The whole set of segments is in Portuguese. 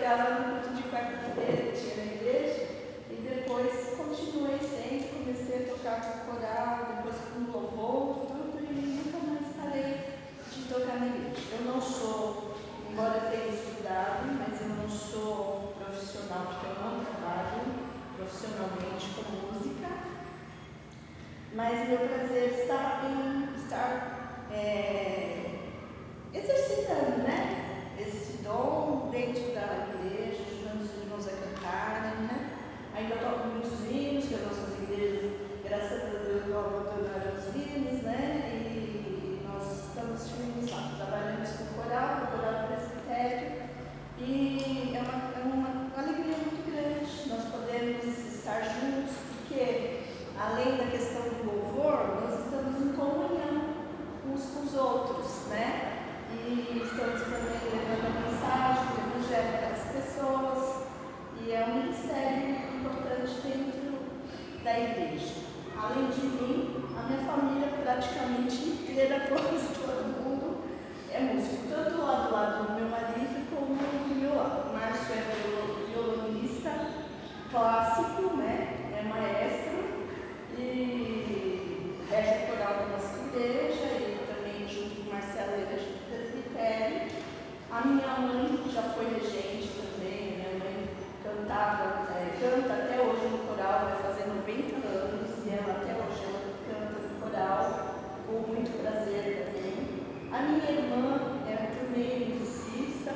pregava no culto de quarta-feira, tinha na igreja, e depois continuei sempre, comecei a tocar com coral, depois com louvor, tudo, e nunca mais parei de tocar na igreja. Eu não sou, embora eu tenha estudado, mas eu não sou profissional, porque eu não trabalho profissionalmente com música, mas meu prazer está em estar exercitando, né? Esse dom dentro da igreja, ajudando os irmãos a cantarem, né? Ainda toco muitos hinos, que as nossas igrejas, graças a Deus, não abandonaram os hinos, né? E nós estamos firmes lá, trabalhamos com o coral presbitério, e é uma alegria muito grande nós podemos estar juntos, porque além da questão do louvor, nós estamos em comunhão uns com os outros, né? E estamos também levando a mensagem do Evangelho para as pessoas, e é um ministério importante dentro da igreja. Além de mim, a minha família praticamente inteira, quase todo mundo, é músico, tanto lá do lado do meu marido como do meu lado. O Márcio é violonista clássico, né? É maestro e rege coral da nossa igreja, e também junto com Marcelo ele é junto com o presbitério. A minha mãe já foi regente também, minha mãe cantava, canta até hoje no coral, vai fazer 90 anos, e ela até hoje ela canta no coral, com muito prazer também. A minha irmã é também musicista,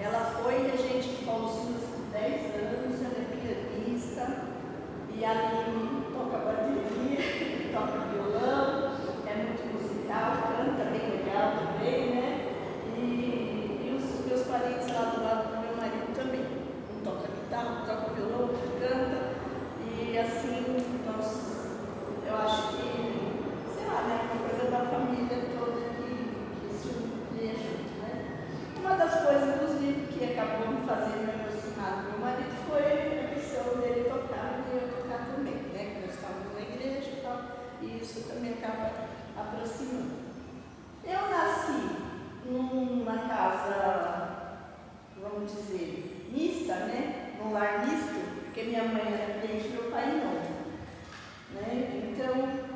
ela foi regente de Paulo Silas por 10 anos, ela é pianista, e a Aline toca bateria, toca violão, é muito musical, canta bem legal também, né? E os meus parentes lá do lado do meu marido também, um toca guitarra, um toca violão, outro canta, e assim eu acho que, sei lá, né, uma coisa da família toda que se une junto, né? Uma das coisas, inclusive, que acabou me fazendo me aproximar do meu marido foi a questão dele tocar e eu tocar também, né? Que nós estávamos na igreja e tal, e isso também acaba aproximando. Eu nasci numa casa, vamos dizer, mista, né? Num lar misto, porque minha mãe era crente e meu pai não. Né? Então,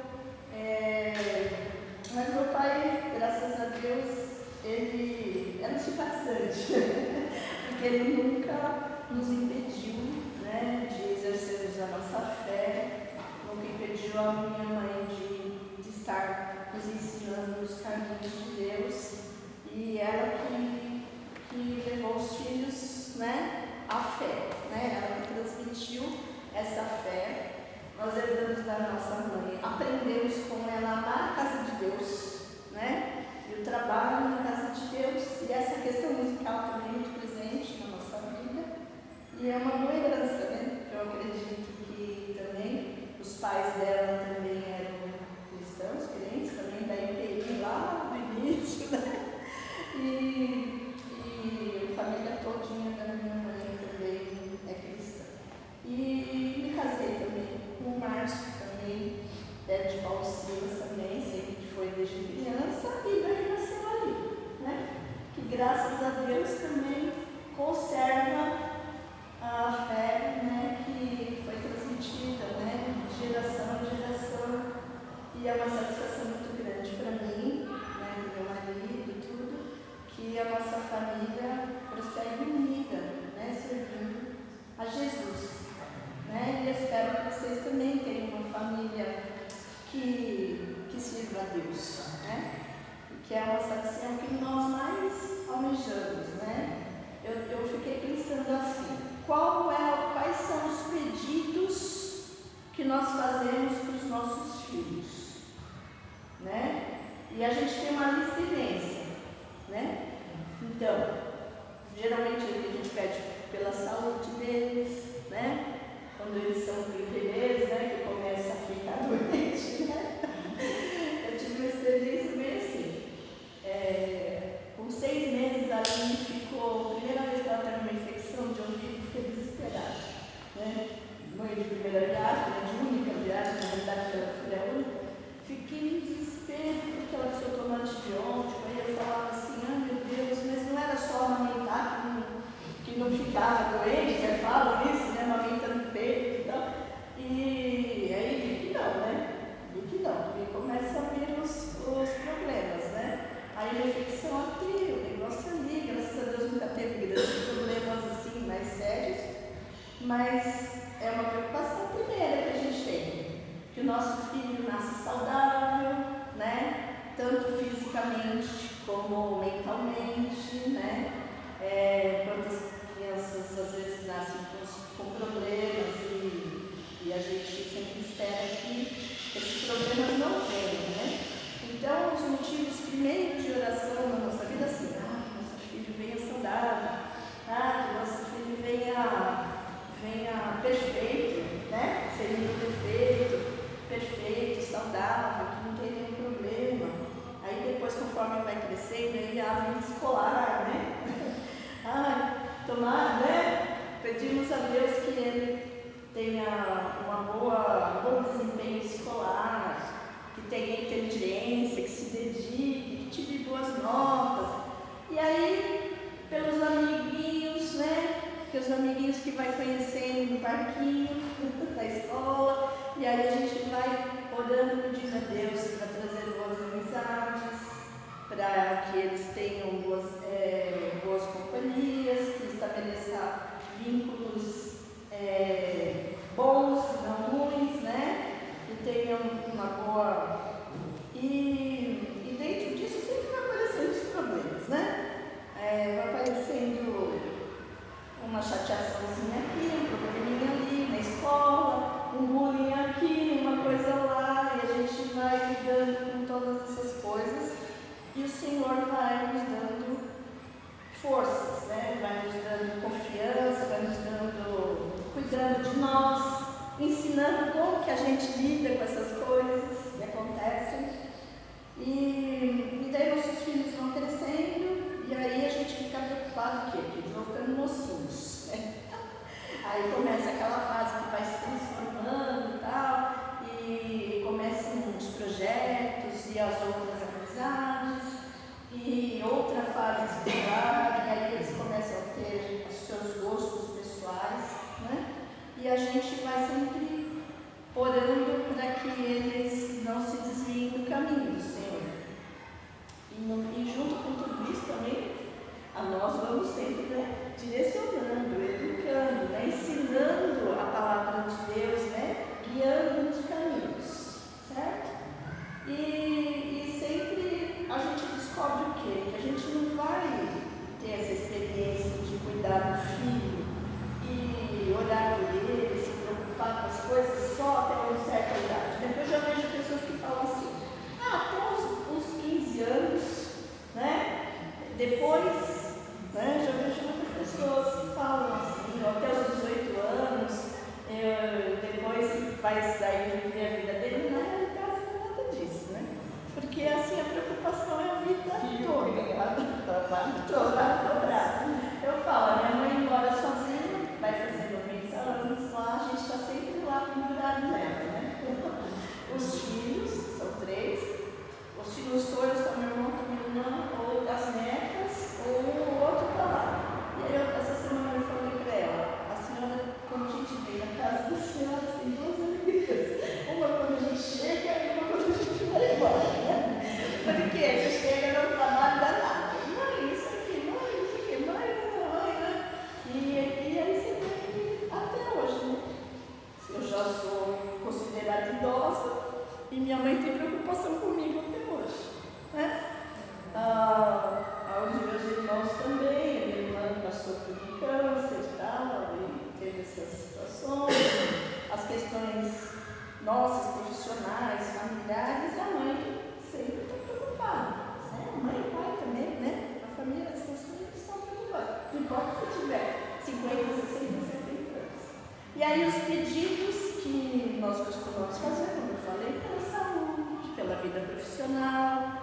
mas meu pai, graças a Deus, ele era simpatizante, porque ele nunca nos impediu, né, de exercermos a nossa fé, nunca impediu a minha mãe de estar nos ensinando os caminhos de Deus, e ela que levou os filhos, né, à fé, né? Ela que transmitiu essa fé. Nós herdamos da nossa mãe, aprendemos com ela a amar a casa de Deus, né? E o trabalho na casa de Deus, e essa questão musical também é muito presente na nossa vida, e é uma boa herança, né? Eu acredito que também os pais dela também eram cristãos, crentes, também da IPI lá no início, né? E a família todinha da minha mãe também é cristã. E me casei também com o Márcio, também de Paulo Silas também, sempre que foi desde criança, e daí nasceu ali, né? Que graças a Deus também conserva a fé, né, que foi transmitida, né, de geração em geração, e é uma satisfação muito grande para mim, né, do meu marido e tudo, que a nossa família prossegue unida, né, servindo a Jesus. Né? E eu espero que vocês também tenham uma família que sirva a Deus, né? Que é uma satisfação que nós mais almejamos, né? Eu fiquei pensando assim, quais são os pedidos que nós fazemos para os nossos filhos, né? E a gente tem uma lista imensa, né? Então, geralmente a gente pede pela saúde deles, né? Quando eles são bebês, né, que começa a ficar doente, né? Eu tive uma experiência bem assim. Com 6 meses, a Aline ficou, primeira vez que ela teve uma infecção de ouvido, fiquei desesperada, né? Mãe de primeira viagem, de única viagem, na verdade ela foi a única. Fiquei em desespero porque ela precisou tomar antibiótico, aí eu falava assim, meu Deus, mas não era só amamentar que não ficava bênção aqui, o negócio ali. Graças a Deus nunca teve grandes problemas assim, mais sérios. Mas é uma preocupação primeira que a gente tem, que o nosso filho nasce saudável, né? Tanto fisicamente como mentalmente, né? Quantas crianças às vezes nascem com problemas e a gente sempre espera que esses problemas não venham, né? Então, os motivos primeiros de oração na nossa vida, assim, que nosso filho venha saudável, que nosso filho venha perfeito, né? Sem nenhum defeito, perfeito, saudável, que não tem nenhum problema. Aí depois, conforme vai crescendo, aí a vida escolar, né? Tomar, né? Pedimos a Deus que ele tenha um bom desempenho escolar, que tenha inteligência, que se dedique, que tire boas notas. E aí, pelos amiguinhos, né? Que os amiguinhos que vai conhecendo no parquinho, da escola, e aí a gente vai orando, pedindo a Deus para trazer boas amizades, para que eles tenham boas companhias, que estabeleça vínculos bons, não ruins, né? Que tenham uma boa... E dentro disso sempre vai aparecendo os problemas, né? Vai aparecendo uma chateaçãozinha aqui, um probleminha ali na escola, um bullying aqui, uma coisa lá, e a gente vai lidando com todas essas coisas e o Senhor vai nos dando forças, né? Vai nos dando confiança, vai nos cuidando de nós, ensinando como que a gente lida com essas coisas que acontecem. E daí nossos filhos vão crescendo e aí a gente fica preocupado o quê? Porque eles vão ficando mocinhos, né? Aí começa aquela fase que vai se transformando e tal, e começam os projetos e as outras amizades, e outra fase escolar, e aí eles começam a ter os seus gostos pessoais, né? E a gente vai sempre orando para que eles não se desviem do caminho do Senhor. E junto com tudo isso também, nós vamos sempre, né, direcionando, educando, né, ensinando a palavra de Deus, né, guiando nos caminhos, certo? E sempre a gente descobre o quê? Que a gente não vai ter essa experiência de cuidar do filho e olhar por ele, se preocupar com as coisas só até uma certa idade. Né? Eu já vejo pessoas que falam assim, até os 15 anos, né? Depois, né? Já vejo muitas pessoas que falam assim, até os 18 anos, depois vai sair viver a vida dele. Na realidade, não é nada disso, né? Porque assim a preocupação é a vida toda. Eu falo, minha mãe mora sozinha, vai fazer 90 anos lá, a gente está sempre lá pendurado nela, né? Os filhos, são 3, os filhos todos estão meu irmão, minha irmã, ou as netas, ou o outro está lá. E aí essa semana eu falei para ela, a senhora, quando a gente vem na casa da senhora, tem 2 amigas. Uma quando a gente chega e uma quando a gente vai embora, né? Porque você chega no trabalho danado. Mãe, isso aqui, né? E aí você vê que até hoje, né? Eu já sou considerada idosa e minha mãe tem preocupação comigo até hoje, né? Os meus irmãos também, a minha irmã passou por câncer e tal, e teve essas situações, as questões nossas, profissionais, familiares, a mãe sempre está preocupada. Né? A mãe e o pai também, né? A família, as pessoas estão preocupadas. Não importa se tiver 50, 60, 70 anos. E aí os pedidos que nós costumamos fazer, como eu falei, pela saúde, pela vida profissional,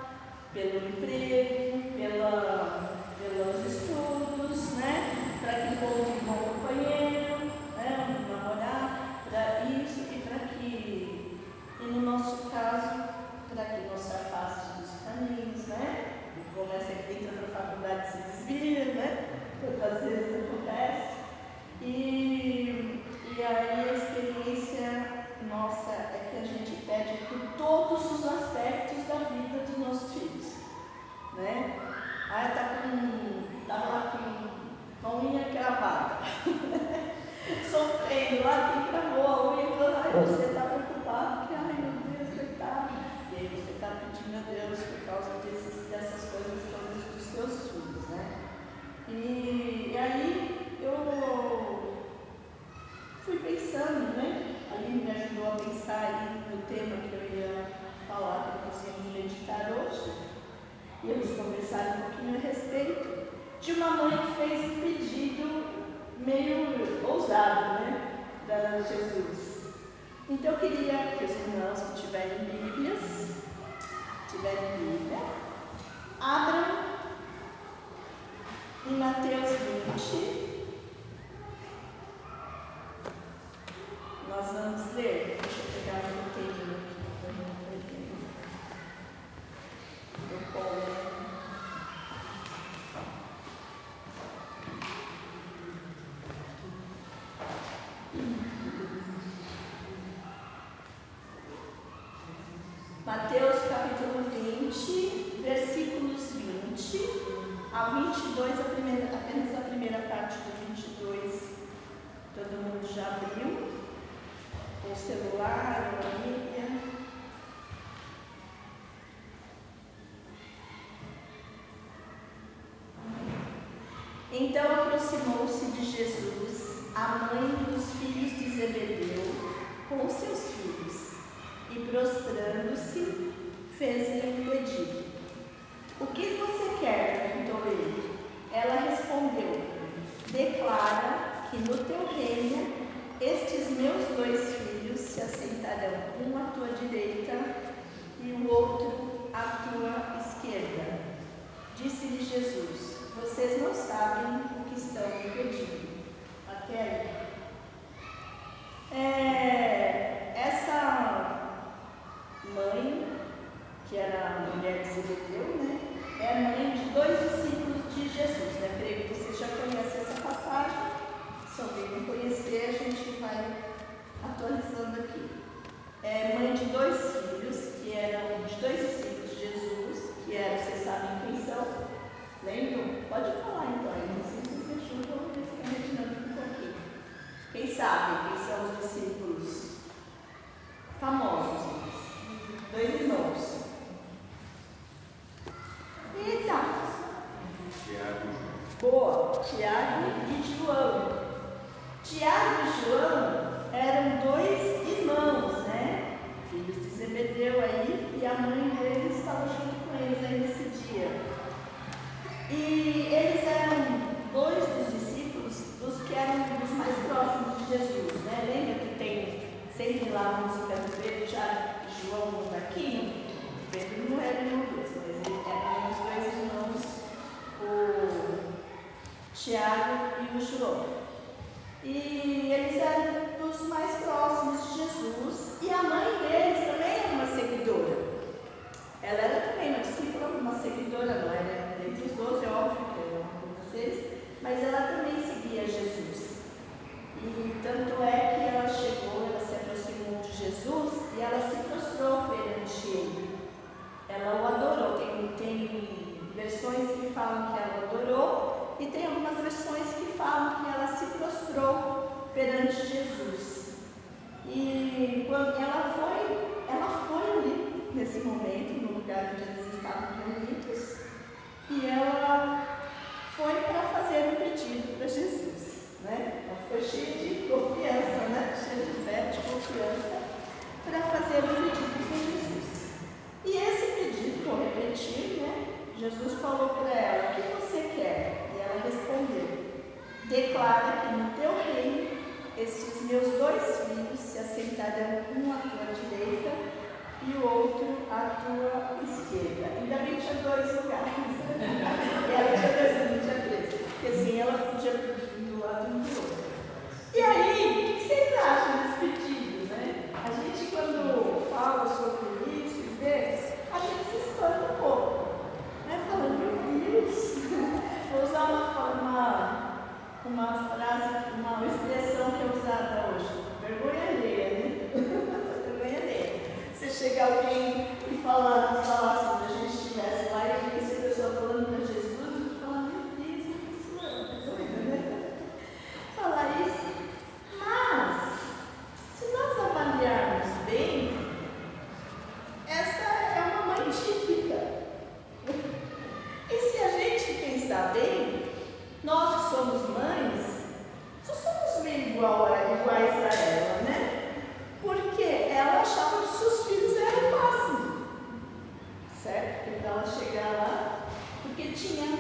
pelo emprego, pelos estudos, né? Para que encontre um bom companheiro, né? Um namorado, para isso e para que, e no nosso caso, para que não se afaste dos caminhos, né? Começa a entra para a faculdade se desvia, né? Quantas vezes acontece. E aí a experiência nossa é que a gente pede por todos os aspectos da vida dos nossos filhos, né? batendo lá, quem travou a unha, ai, você está preocupado, porque, ai meu Deus, coitado. E aí você está pedindo a Deus por causa dessas coisas todas dos seus filhos, né? E aí eu fui pensando, né? Ali me ajudou a pensar aí no tema que eu ia falar, que nós íamos meditar hoje. E eles conversaram um pouquinho a respeito de uma mãe que fez um pedido meio ousado, né? Da Jesus. Então eu queria que os irmãos que tiverem Bíblia, abram em Mateus 20. Nós vamos ler. Deixa eu pegar o roteirinho aqui para não perder. Do poema. Mateus capítulo 20, versículos 20 ao 22, apenas a primeira parte do 22. Todo mundo já abriu? O celular, a Bíblia. Então aproximou-se de Jesus a mãe dos filhos de Zebedeu com os seus filhos e, prostrando-se, fez-lhe um pedido. O que você quer? Perguntou ele. Ela respondeu: declara que no teu reino estes meus 2 filhos se assentarão, um à tua direita e o outro à tua esquerda. Disse-lhe Jesus: vocês não sabem o que estão me pedindo. Até aí. Essa mãe, que era a mulher de Zebedeu, né? É mãe de 2 discípulos de Jesus, né? Creio que vocês já conhecem essa passagem. Se alguém não conhecer, a gente vai atualizando aqui. É mãe de 2 filhos, que eram de 2 discípulos de Jesus, que eram, vocês sabem quem são? Lembram? Pode falar então, aí não sei se vocês ajudam a ficar meditando um pouquinho. Quem sabe quem são os discípulos famosos? 2 irmãos. Eita! Boa! Tiago e João. Tiago e João eram 2 irmãos, né? Filhos de Zebedeu aí, e a mãe deles estava junto com eles aí nesse dia. E eles eram 2 dos discípulos, dos que eram os mais próximos de Jesus, né? Lembra que tem sempre lá a música do Pedro, Tiago e João no barquinho? Pedro não era irmão deles, mas eram os 2 irmãos, o Tiago e o João. E eles eram dos mais próximos de Jesus, e a mãe deles também era uma seguidora. Ela era também uma discípula, uma seguidora, não era dentre os 12, é óbvio que era com vocês, mas ela também seguia Jesus. E tanto é que ela chegou, ela se aproximou de Jesus e ela se prostrou perante ele. Ela o adorou. Tem versões que falam que ela o adorou e tem algumas versões que falam que ela se prostrou perante Jesus. E quando ela foi ali, nesse momento, no lugar onde eles estavam reunidos, e ela foi para fazer um pedido para Jesus, né? Ela foi cheia de confiança, né? Cheia de fé, de confiança, para fazer um pedido para Jesus. E esse pedido, vou repetir, né? Jesus falou para ela: o que você quer? E ela respondeu: declara que no teu reino estes meus 2 filhos se assentarão, um à tua direita e o outro à tua esquerda. Ainda bem que tinha 2 lugares. pensar bem, nós que somos mães, só somos meio iguais a ela, né? Porque ela achava que seus filhos eram o máximo, certo? Porque ela chegar lá, porque tinha,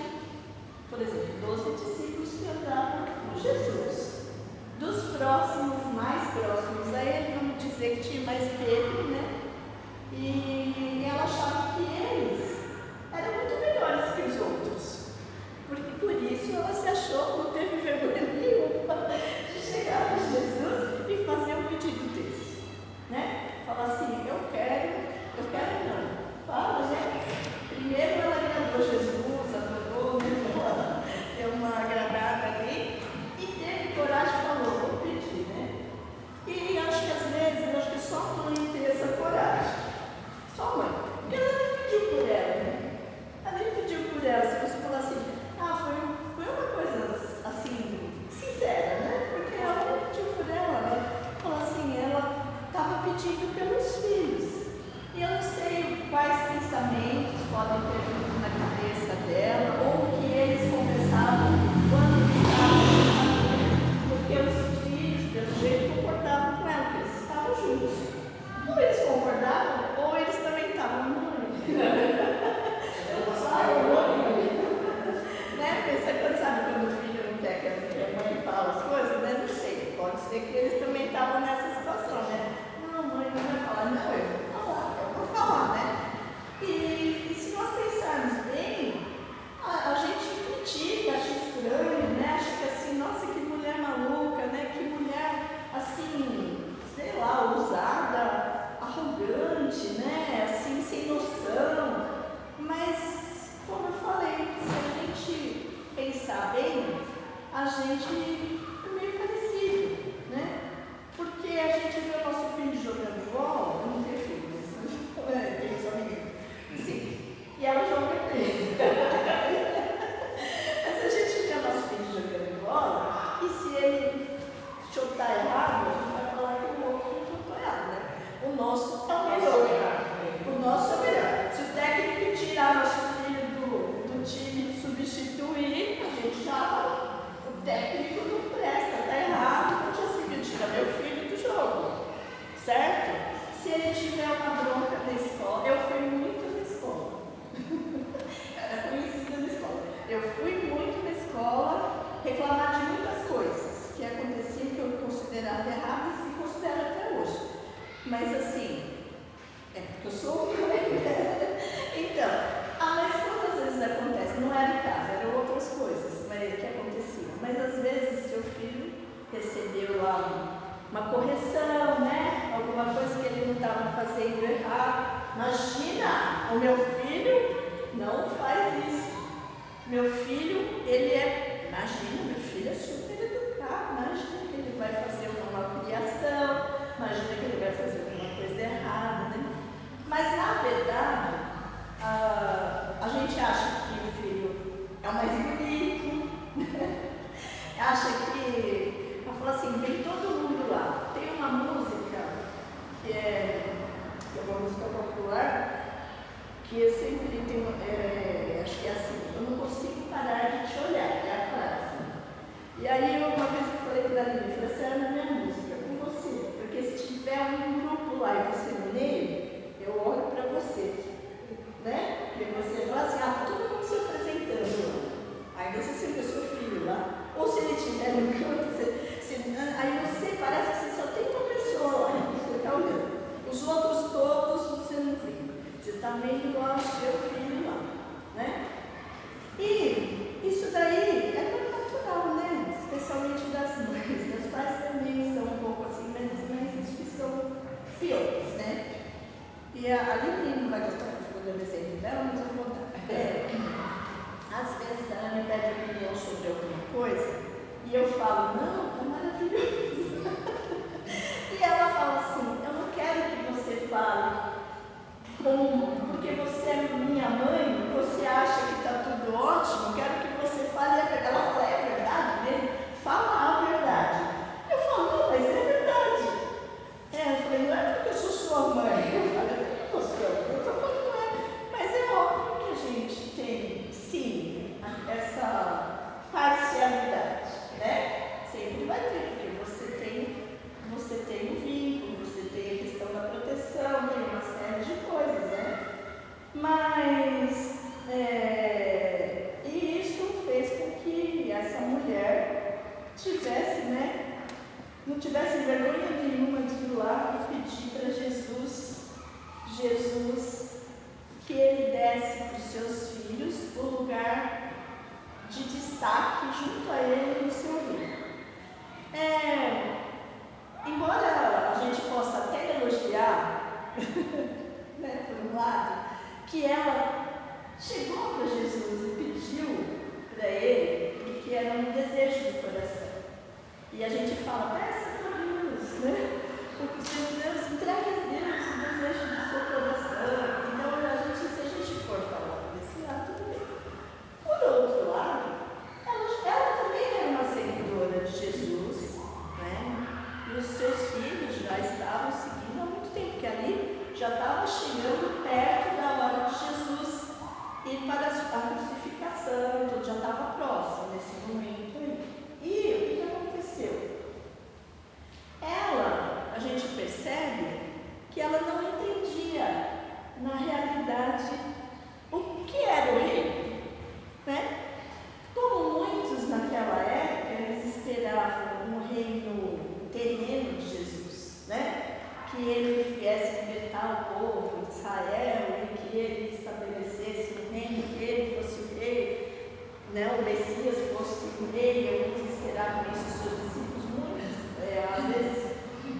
por exemplo, 12 discípulos que andavam com Jesus. Dos próximos, mais próximos a ele, vamos dizer que tinha mais Pedro, né? E ela achava que eles eram muito melhores que os outros. Porque por isso ela se achou, não teve vergonha nenhuma de chegar para Jesus e fazer um pedido desse, né? Falar assim, eu quero não. Fala, né? Primeiro ela agradou Jesus, adorou, né? Deu uma agradada ali e teve coragem e falou, vou pedir, né? E acho que às vezes, só a mãe tem essa coragem. Só a mãe. Porque ela nem pediu por ela, né? Ela nem pediu por ela. Se você falar assim, foi uma coisa assim, sincera, né? Porque ela não pediu por ela, né? Falou assim, ela estava pedindo pelos filhos. E eu não sei quais pensamentos podem ter vindo na cabeça dela, ou o que eles conversavam quando estavam, porque os filhos, pelo jeito, concordavam com ela, porque eles estavam juntos. Ou eles concordavam, ou eles também estavam mãe. Né? Pensa quando sabe quando o filho não quer que a mãe fale as coisas, né? Não sei, pode ser que eles também estavam nessa situação, né? Não, mãe não vai falar, não, eu vou falar, né? E se nós pensarmos bem, a gente critica, acha estranho, né? Acha que assim, nossa, que mulher maluca, né? Que mulher, assim, sei lá, ousada, arrogante, né? Assim, sem noção. Mas, como eu falei, se a gente pensar bem, a gente é meio parecido, né? Porque a gente vê o nosso filho jogando bola, eu não tenho filho, mas tenho só menino. Sim, e ela joga bem. Mas a gente vê o nosso filho jogando bola, e se ele chutar errado, a gente vai falar que o outro não chutou errado, né? O nosso é o melhor. O nosso é o melhor. Se o técnico tirar nosso filho do time e substituir, a gente já, o técnico não presta, está errado, não tinha seguido tirar meu filho do jogo, certo? Se ele tiver uma bronca na escola, eu fui muito na escola, era conhecida na escola, eu fui muito na escola reclamar de muitas coisas que aconteciam que eu considerava erradas e considero até hoje, mas assim, é porque eu sou mãe, né? Então, mas quantas vezes acontece? Não era em casa, eram outras coisas que aconteciam. Mas às vezes seu filho recebeu lá uma correção, né? Alguma coisa que ele não estava fazendo errado. Imagina, o meu filho não faz isso. Meu filho, imagina, meu filho é super educado, imagina que ele vai fazer uma malcriação, imagina que ele vai fazer alguma coisa errada, né? Mas, na verdade, a gente acha que o filho é o mais bonito, acha que, ela fala assim, vem todo mundo lá. Tem uma música, que é uma música popular, que eu sempre tenho, acho que é assim, eu não consigo parar de te olhar, é a frase. E aí, uma vez eu falei para a Aline, eu falei, essa era a minha música, com você, porque se tiver um grupo lá e você no meio, eu olho para você, né? Porque você fala assim, todo mundo se apresentando. Aí você sempre é seu filho lá. Ou se ele estiver no canto, aí você parece que você só tem uma pessoa lá, você está olhando. Os outros todos você não vê. Você está vendo lá o seu filho lá, né? E isso daí é muito natural, né? Especialmente das mães. Meus pais também são um pouco assim, mas as mães acho que são piores, né? E a Aline não vai gostar que eu fico dando exemplo dela, mas eu vou dar. Às vezes ela me pede opinião sobre alguma coisa e eu falo, não, tá maravilhoso. E ela fala assim, eu não quero que você fale porque você é minha mãe, você acha que está tudo ótimo, eu quero que você fale a verdade. Ela fala, é verdade mesmo? Fala a verdade. Eu falo, não, mas é verdade. Eu falei, não é porque eu sou sua mãe. Eu falei, eu estou falando, não é. Mas é óbvio que a gente tem, sim, essa vergonha nenhuma de ir lá e pedir para Jesus que ele desse para os seus filhos o lugar de destaque junto a ele no seu reino. Embora a gente possa até elogiar, né, por um lado, que ela chegou para Jesus e pediu para ele, porque era um desejo do coração. E a gente fala, peça para Deus, né? Porque Deus entrega a Deus o desejo do seu coração. Então, se a gente for falar desse lado, tudo bem. Por outro lado, ela também era uma seguidora de Jesus, né? E os seus filhos já estavam seguindo há muito tempo, porque ali já estava chegando perto da hora de Jesus ir para a crucificação, tudo já estava próximo nesse momento aí. E o que aconteceu? A gente percebe que ela não entendia, na realidade, o que era o reino, né? Como muitos naquela época, eles esperavam um reino terreno de Jesus, né? Que ele viesse libertar o povo de Israel e que ele estabelecesse um reino, que ele fosse o rei, né? O Messias fosse o rei. Alguns esperavam isso, os seus discípulos, muitos, às vezes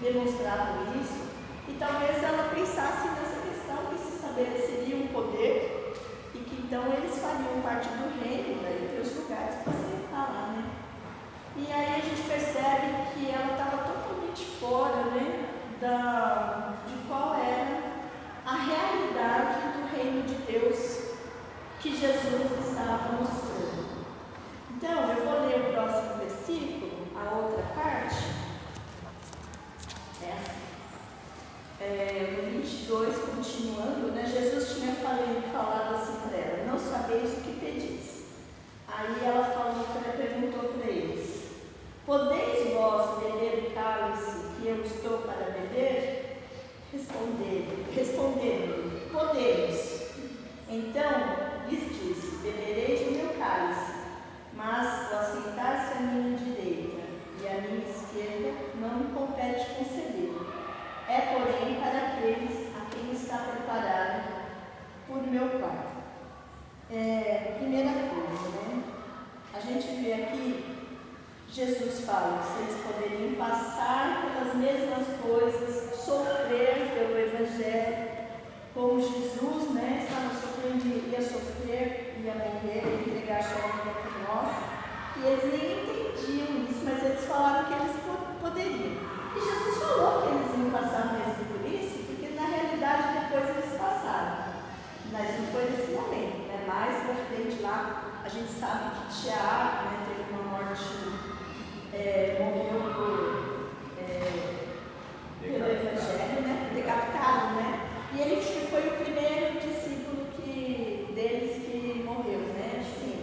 demonstravam isso, e talvez ela pensasse nessa questão que se estabeleceria um poder e que então eles fariam parte do reino, daí ter os lugares para sentar lá, né? E aí a gente percebe que ela estava totalmente fora, né, de qual era a realidade do reino de Deus que Jesus estava mostrando. Então, eu vou ler o próximo versículo, a outra parte. No 22, continuando, né, Jesus tinha falado assim para ela, não sabeis o que pedis. Aí ela perguntou para eles, podeis vós beber o cálice que eu estou para beber? Responderam, podemos. Então lhes disse, bebereis o meu cálice, mas o assentar-se à minha direita e à minha esquerda não me compete conceder. É, porém, para aqueles a quem está preparado por meu Pai. Primeira coisa, né? A gente vê aqui, Jesus fala que eles poderiam passar pelas mesmas coisas, sofrer pelo Evangelho, como Jesus, né, estava sofrendo, ia sofrer, ia morrer, ia entregar a sua vida por nós, e eles nem entendiam isso, mas eles falaram que eles poderiam. E Jesus falou que eles iam passar mesmo por isso, porque na realidade depois eles passaram. Mas não foi nesse momento, né? Mais para frente lá, a gente sabe que Tiago, né, teve uma morte, morreu pelo Evangelho, né? Decapitado, né? E ele foi o primeiro discípulo deles que morreu, né? Assim,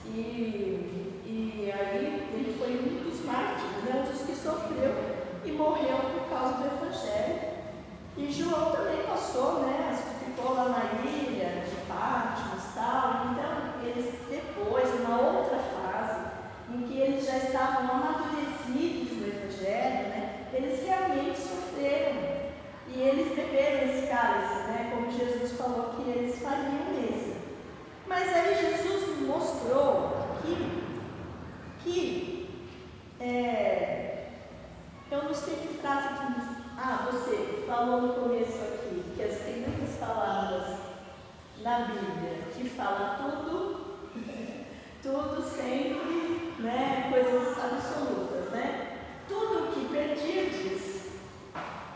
e aí ele foi um dos mártires, né? Um dos que sofreu e morreu por causa do Evangelho. E João também passou, né? Ficou lá na ilha de Patmos e tal. Então, eles depois, numa outra fase, em que eles já estavam amadurecidos no Evangelho, né? Eles realmente sofreram. E eles beberam esse cálice, né? Como Jesus falou que eles fariam mesmo. Mas aí Jesus mostrou aqui que eu não sei que frase que... você falou no começo aqui, que tem muitas palavras na Bíblia que fala tudo, tudo sempre, né? Coisas absolutas, né? Tudo o que pedirdes,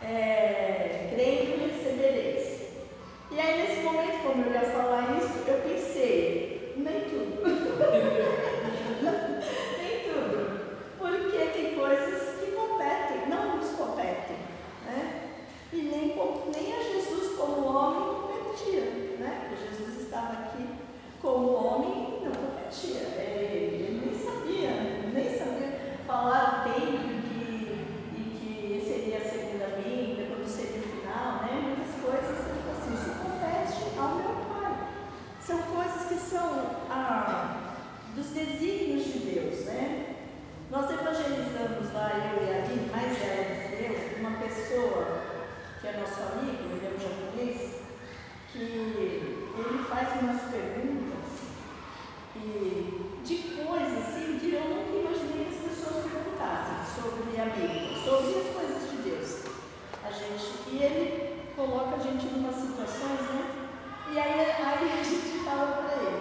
creio e recebereis. E aí nesse momento, como eu ia falar isso, eu pensei, nem tudo. Nem tudo. Porque tem coisas que não nos competem, né? E nem a Jesus como homem competia, né? Porque Jesus estava aqui como homem e não competia. Ele nem sabia falar o tempo e que seria a segunda vinda, quando seria o final, né? Muitas coisas, assim, isso compete ao meu Pai. São coisas que são pessoa que é nosso amigo, ele é um japonês, que ele faz umas perguntas de coisas assim que eu nunca imaginei que as pessoas perguntassem sobre a Bíblia, sobre as coisas de Deus. E ele coloca a gente em umas situações, né? E aí a gente fala para ele,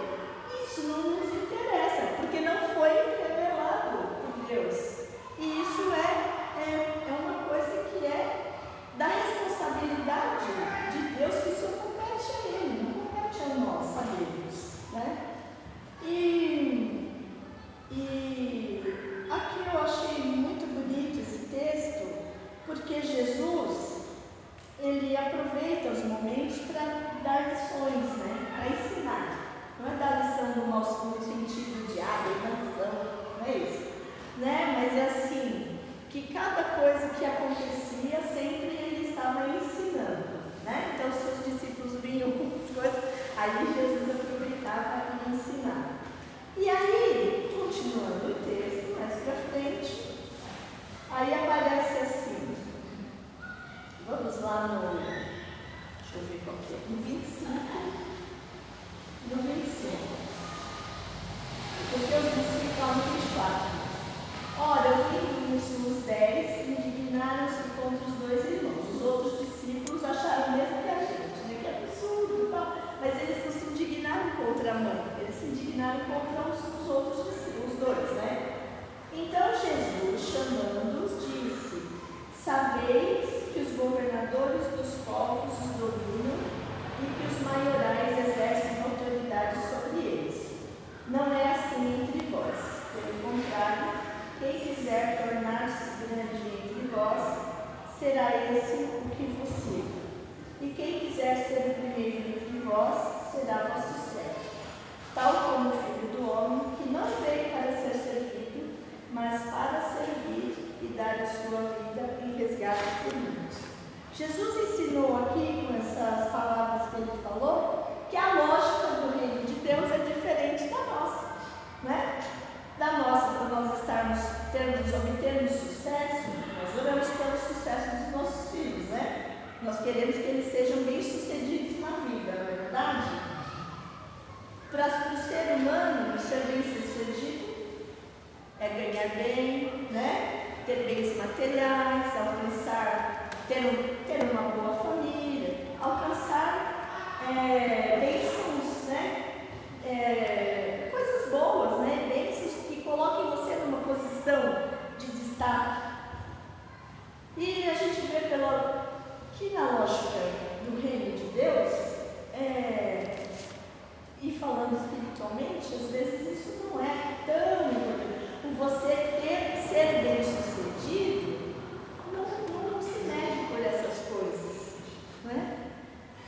isso não nos interessa, porque não foi revelado por Deus. E isso é uma coisa que é da responsabilidade de Deus, que isso compete a Ele, não compete a nós sabermos, né? E aqui eu achei muito bonito esse texto, porque Jesus, ele aproveita os momentos para dar lições, né? Para ensinar. Não é dar lição no sentido de mansão, não é isso? Né? Mas é assim, que cada coisa que acontecia, sempre ele estava ensinando, né? Então, os seus discípulos vinham com as coisas, aí Jesus aproveitava e ensinava. E aí, continuando o texto, mais para frente, aí aparece assim, vamos lá deixa eu ver qual que é, no 25, porque os discípulos falam no 24. Ora, ouvindo os 10, indignaram-se contra os 2 irmãos. Os outros discípulos acharam mesmo que a gente, né? Que absurdo e tal. Mas eles não se indignaram contra a mãe, eles se indignaram contra os outros discípulos, os 2, né? Então Jesus, chamando-os, disse: sabeis que os governadores dos povos os dominam e que os maiorais exercem autoridade sobre eles. Não é assim entre vós. Pelo contrário, quem quiser tornar-se grande entre vós, será esse o que vos sirva. E quem quiser ser o primeiro entre vós, será vosso servo. Tal como o Filho do Homem, que não veio para ser servido, mas para servir e dar a sua vida em resgate por muitos. Jesus ensinou aqui, com essas palavras que ele falou, que a lógica do reino de Deus é diferente da nossa, né? Da nossa, para nós obtermos sucesso, nós oramos pelo sucesso dos nossos filhos, né? Nós queremos que eles sejam bem-sucedidos na vida, não é verdade? Para o ser humano, ser bem-sucedido é ganhar bem, né? Ter bens materiais, alcançar, ter uma boa família, alcançar bênçãos, né? Coisas boas, né? Bênçãos que coloquem você numa posição de destaque. E a gente vê que na lógica do reino de Deus, e falando espiritualmente, às vezes isso não é tão importante. Você ser bem sucedido não se mede por essas coisas, né?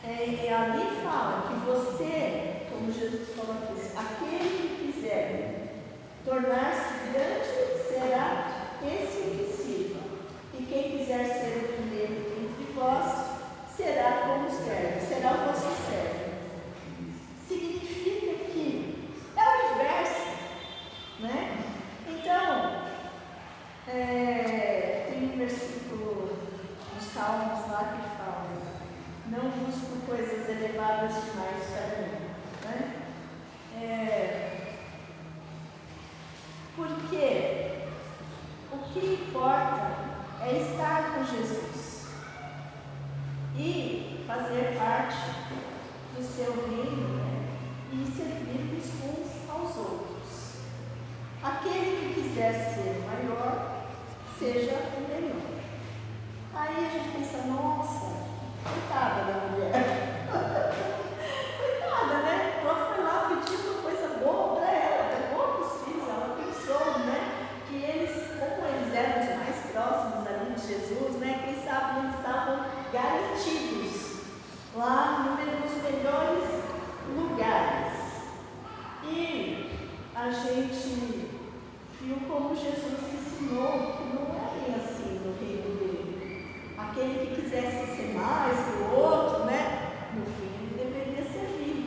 Ali fala que você, como Jesus falou aqui, aquele que quiser tornar-se grande, será esse o que sirva. E quem quiser ser o primeiro entre vós, será como servo, será o vosso servo. Significa que é o inverso, né? Então, tem um versículo nos Salmos lá que fala: não busco coisas elevadas demais para mim, né? Porque o que importa é estar com Jesus e fazer parte do seu reino, né? E servir uns aos outros. Aquele que quiser ser maior, seja o melhor. Aí a gente pensa: nossa, coitada da mulher. Coitada, né? Ela foi lá pedir uma coisa boa para ela, até poucos filhos. Ela pensou, né? Que eles, como eles eram os mais próximos ali de Jesus, né? Quem sabe eles estavam garantidos lá nos melhores lugares. E a gente viu como Jesus ensinou que não é bem assim no reino dele. Aquele que quisesse ser mais que o outro, né? No fim ele deveria servir.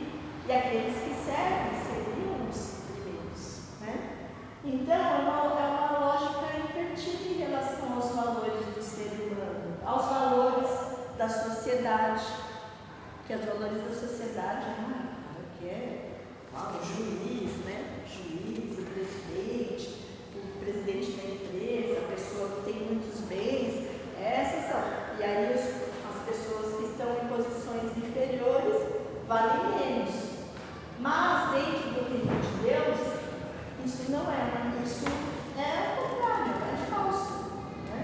E aqueles que servem seriam os primeiros, né? Então é uma lógica invertida em relação aos valores do ser humano, aos valores sociedade, que os valores da sociedade, que é o juiz, né? O juiz, o presidente da empresa, a pessoa que tem muitos bens, essas são. E aí as pessoas que estão em posições inferiores valem menos. Mas dentro do reino de Deus, isso não é, isso é o contrário, é falso. Né?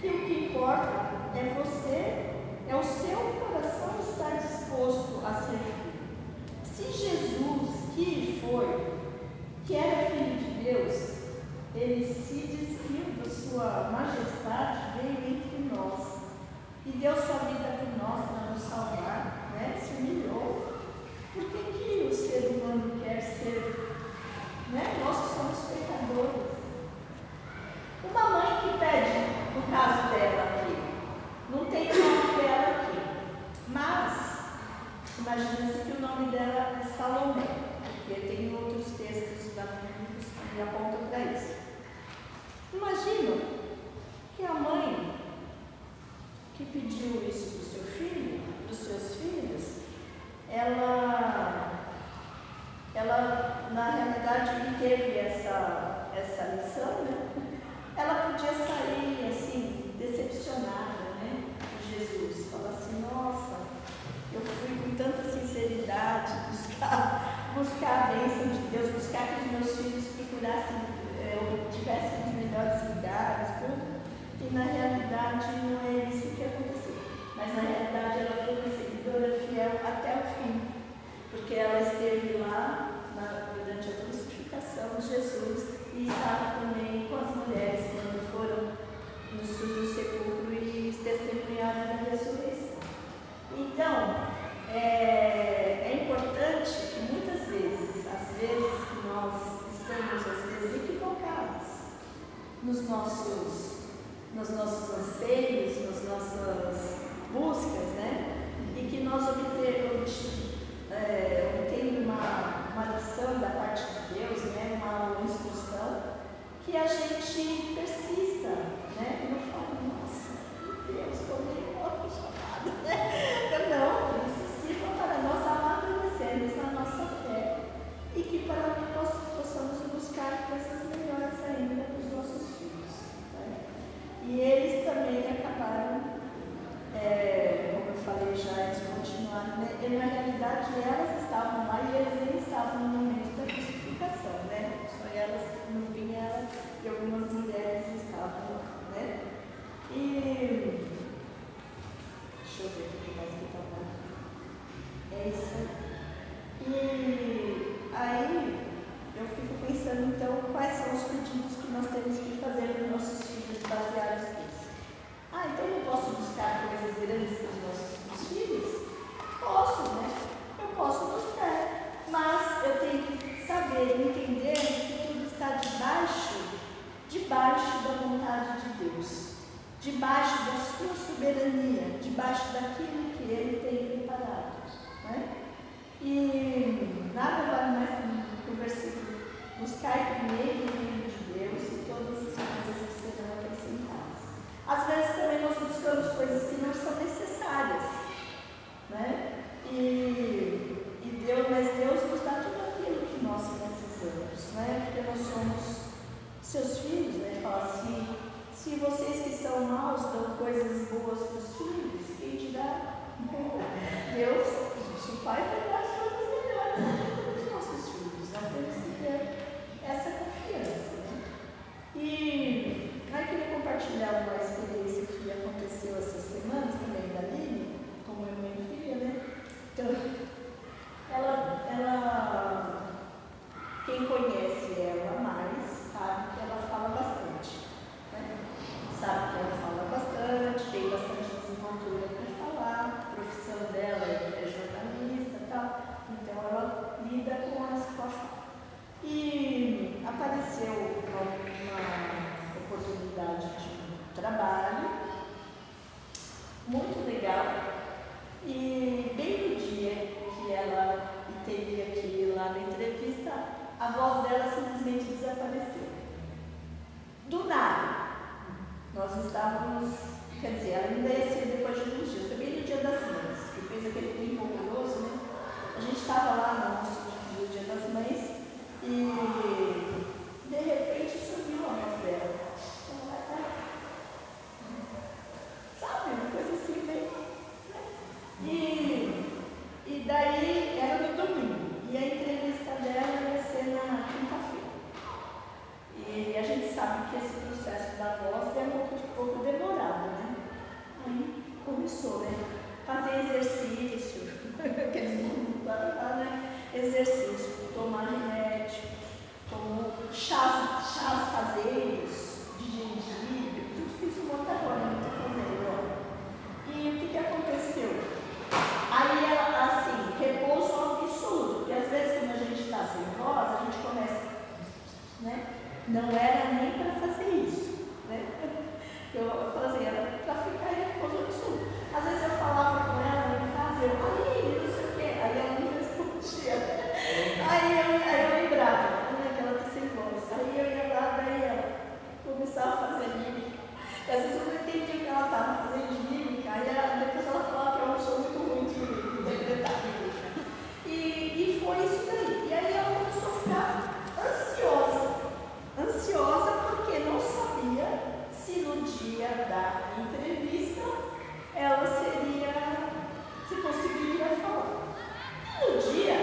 Que o que importa é você, é o seu coração estar disposto a servir. Se Jesus, que era Filho de Deus, ele se despiu da sua majestade, veio entre nós e deu sua vida por nós para nos salvar, né? Se humilhou. Por que o ser humano quer ser, né? Nós que somos pecadores. Uma mãe que pede, no caso dela aqui, não tem o nome dela aqui, mas imagina-se que o nome dela é Salomé, porque tem outros textos da Bíblia que apontam para isso. Imagina que a mãe que pediu isso para o seu filho, para os seus filhos, ela na realidade teve essa lição, né? Ela podia sair assim, decepcionada, né? De Jesus, falar assim, nossa, eu fui com tanta sinceridade buscar a bênção de Deus, buscar que os meus filhos procurassem, tivessem os melhores lugares, tudo. E na realidade não é isso que aconteceu. Mas na realidade ela foi uma seguidora fiel até o fim, porque ela esteve lá durante a crucificação de Jesus e estava também com as mulheres quando foram no sepulcro e testemunharam da ressurreição. Então, é importante que muitas vezes, às vezes que nós estamos às vezes equivocados nos nossos anseios, nas nossas buscas, né? E que nós obtendo uma lição da parte de Deus, né? Uma instrução, que a gente persista, né? E não fala, nossa, Deus, tomei outro chamado, né? Não, isso sirva para nós amadurecermos na nossa fé e que para que nós possamos buscar coisas melhores ainda para os nossos filhos. Né? E eles também acabaram, como eu falei já, eles continuaram, né? E na realidade elas estavam lá e eles nem estavam no momento da crucificação, né? Só elas, no fim, elas e algumas mulheres estavam lá, né? E deixa eu ver o que mais que está lá. É isso aí. E aí eu fico pensando então quais são os pedidos que nós temos que fazer para os nossos filhos baseados nisso. Então eu posso buscar coisas grandes para os nossos filhos? Posso, né? Eu posso buscar, mas eu tenho que saber, entender que tudo está debaixo da vontade de Deus, debaixo da sua soberania, debaixo daquilo que Ele tem preparado. Né? E nada vale mais que o versículo: buscar primeiro o reino de Deus e todas as coisas serão acrescentadas. Às vezes também nós buscamos coisas que não são necessárias, né? Mas Deus nos dá tudo aquilo que nós precisamos, né? Porque nós somos seus filhos, né? Fala assim, se vocês que são maus dão coisas boas para os filhos, quem dirá? Deus, o Pai vai dar as coisas melhores para os nossos filhos. Nós temos que ter essa confiança, né? E eu queria compartilhar uma experiência que aconteceu essas semanas também da Lili, como é minha filha, né? Então, quem conhece ela mais sabe que ela fala bastante, né? Sabe que ela fala bastante, tem bastante desenvoltura para falar, a profissão dela é jornalista e tal, então ela não era nem para fazer isso, né? Eu falo assim, era para ficar em repouso absoluto. Às vezes eu falava com ela em casa, aí, não sei o quê, aí ela não respondia. Aí eu lembrava, que ela está sem voz. Aí eu ia lá, daí ela começava a fazer mímica. E às vezes eu não entendia o que ela estava fazendo de mímica, aí depois ela falava que eu não sou muito ruim de interpretar mímica. E foi isso daí. E aí ela começou a ficar ansiosa porque não sabia se no dia da entrevista ela se conseguiria falar. E no dia,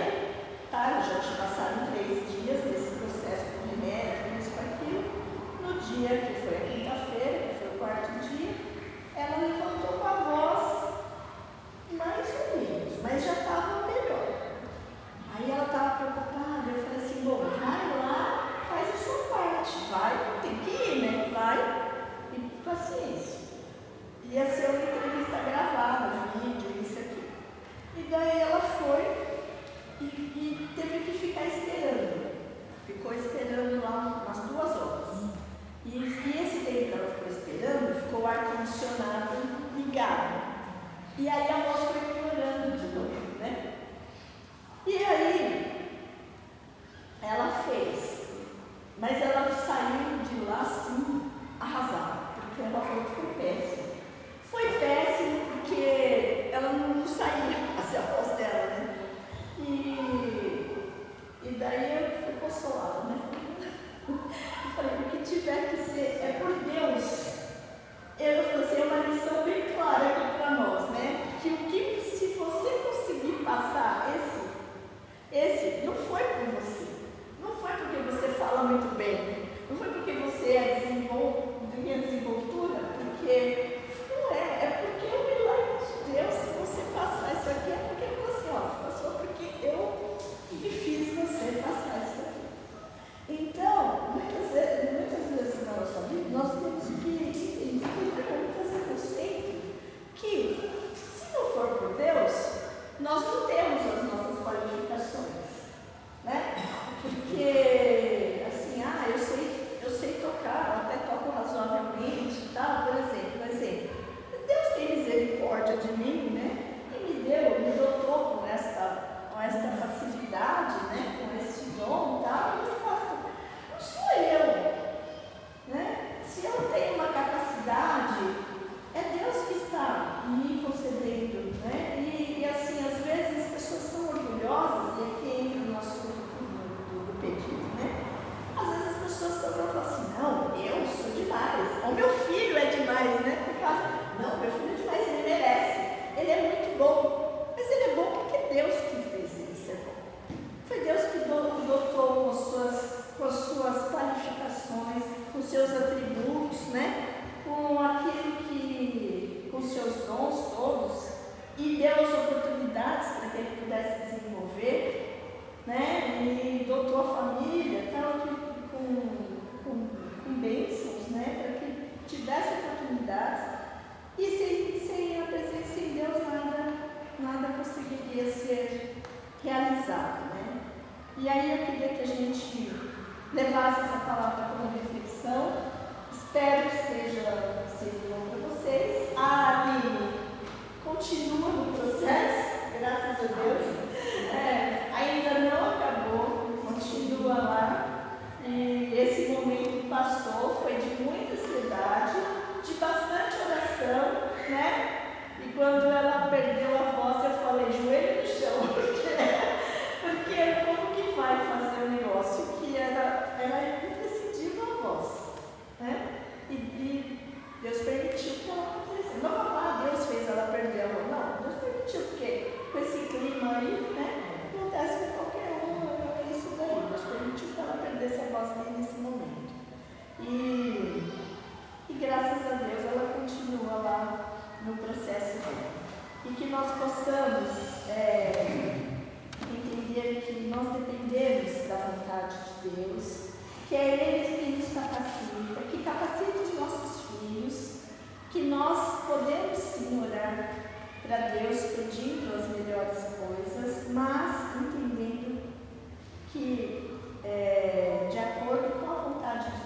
já tinha passado 3 dias desse processo com remédio, isso com aquilo. No dia que foi a quinta-feira, que foi o 4º dia, ela levantou com a voz mais ou menos, mas já estava melhor. Aí ela estava preocupada, eu falei assim, bom, vai lá, faz a sua parte, vai, tem que ir, né? Vai. E paciência. Ia ser uma entrevista gravada, vídeo, isso aqui. E daí ela foi e teve que ficar esperando. Ficou esperando lá umas 2 horas. E esse tempo que ela ficou esperando, ficou o ar-condicionado ligado. E aí a voz foi piorando de novo, né? E aí ela fez. Mas ela saiu de lá assim, arrasada. Porque ela falou que foi péssimo. Foi péssimo porque ela não saía assim, a voz dela, né? E daí eu fui consolada, né? Eu falei, o que tiver que ser é por Deus. Eu falei assim, é uma lição bem clara aqui para nós, né? Que se você conseguir passar esse não foi por você. Não foi porque você fala muito bem. Não foi porque você tem desenvoltura, porque não é porque é o milagre de Deus. Se você passar isso aqui, é porque você, passou porque eu que fiz você passar isso aqui. Então, muitas vezes na nossa vida, nós temos que entender muitas vezes conceito que, se não for por Deus, nós não temos as nossas qualificações, né? Porque, assim, eu sei tocar, até toco razoavelmente e tal, por exemplo, Deus tem misericórdia de mim, né? E me dotou com esta facilidade, né? Com esse dom e tal, e eu faço. Não sou eu, né? Se eu tenho uma capacidade, é Deus que está me concedendo, né? E assim, às vezes as pessoas são orgulhosas, e aqui entra o nosso do pedido, né? Às vezes as pessoas estão falando assim, não, eu sou demais, o meu filho é demais, né? Por causa, não, meu filho é demais, ele merece, ele é muito bom, mas ele é bom porque Deus que fez ele ser bom. Foi Deus que dotou com as suas qualificações, com seus atributos, né? Com seus dons todos, e deu as oportunidades para que ele pudesse desenvolver, né? E dotou a família, tal, com bênçãos, né? Para que tivesse oportunidades, e sem a presença de Deus nada conseguiria ser realizado, né? E aí eu queria que a gente levasse essa palavra como reflexão. Espero que seja bom para vocês. A Aline continua no processo, graças a Deus. Ainda não acabou, continua lá. E esse momento passou, foi de muita ansiedade, de bastante oração, né? E quando ela perdeu a voz, eu falei, joelho no chão, porque como que vai fazer um negócio que era imprescindível a voz, né? E Deus permitiu que ela acontecesse. Não vou falar, Deus fez ela perder a voz. Não, Deus permitiu, porque com esse clima aí, né? Acontece com qualquer um, é isso daí. Deus permitiu que ela perdesse a voz dele nesse momento. E graças a Deus ela continua lá no processo dela. E que nós possamos entender que nós dependemos da vontade de Deus, que é Ele que nos capacita, que capacita os nossos filhos, que nós podemos sim orar para Deus pedindo as melhores coisas, mas entendendo que, de acordo com a vontade de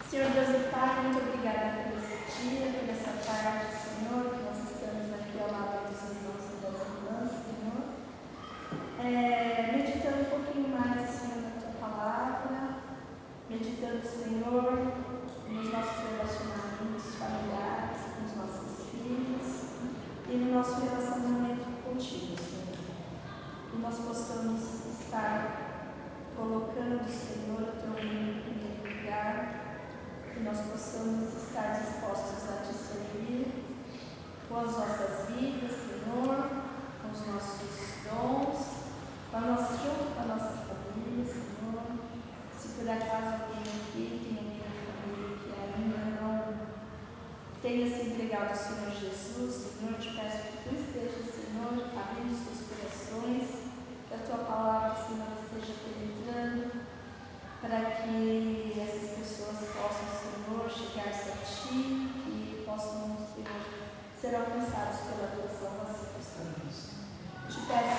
Senhor Deus e Pai, muito obrigada por esse dia, por essa tarde, Senhor, que nós estamos aqui ao lado dos irmãos e das irmãs, Senhor. Meditando um pouquinho mais, Senhor, na Tua palavra, meditando, Senhor, nos nossos relacionamentos familiares, com os nossos filhos e no nosso relacionamento contigo, Senhor. Que nós possamos estar colocando, Senhor, o Teu reino em primeiro lugar, que nós possamos estar dispostos a Te servir com as nossas vidas, Senhor, com os nossos dons, junto com a nossa família, Senhor. Se por acaso alguém aqui tem alguém na família que ainda não tenha se entregado ao Senhor Jesus, Senhor, te peço que Tu estejas, Senhor, abrindo os seus corações, que a Tua palavra, Senhor, esteja penetrando, para que essas pessoas possam, Senhor, chegar-se a Ti e possam, Senhor, ser alcançados pela Tua salvação. Te peço,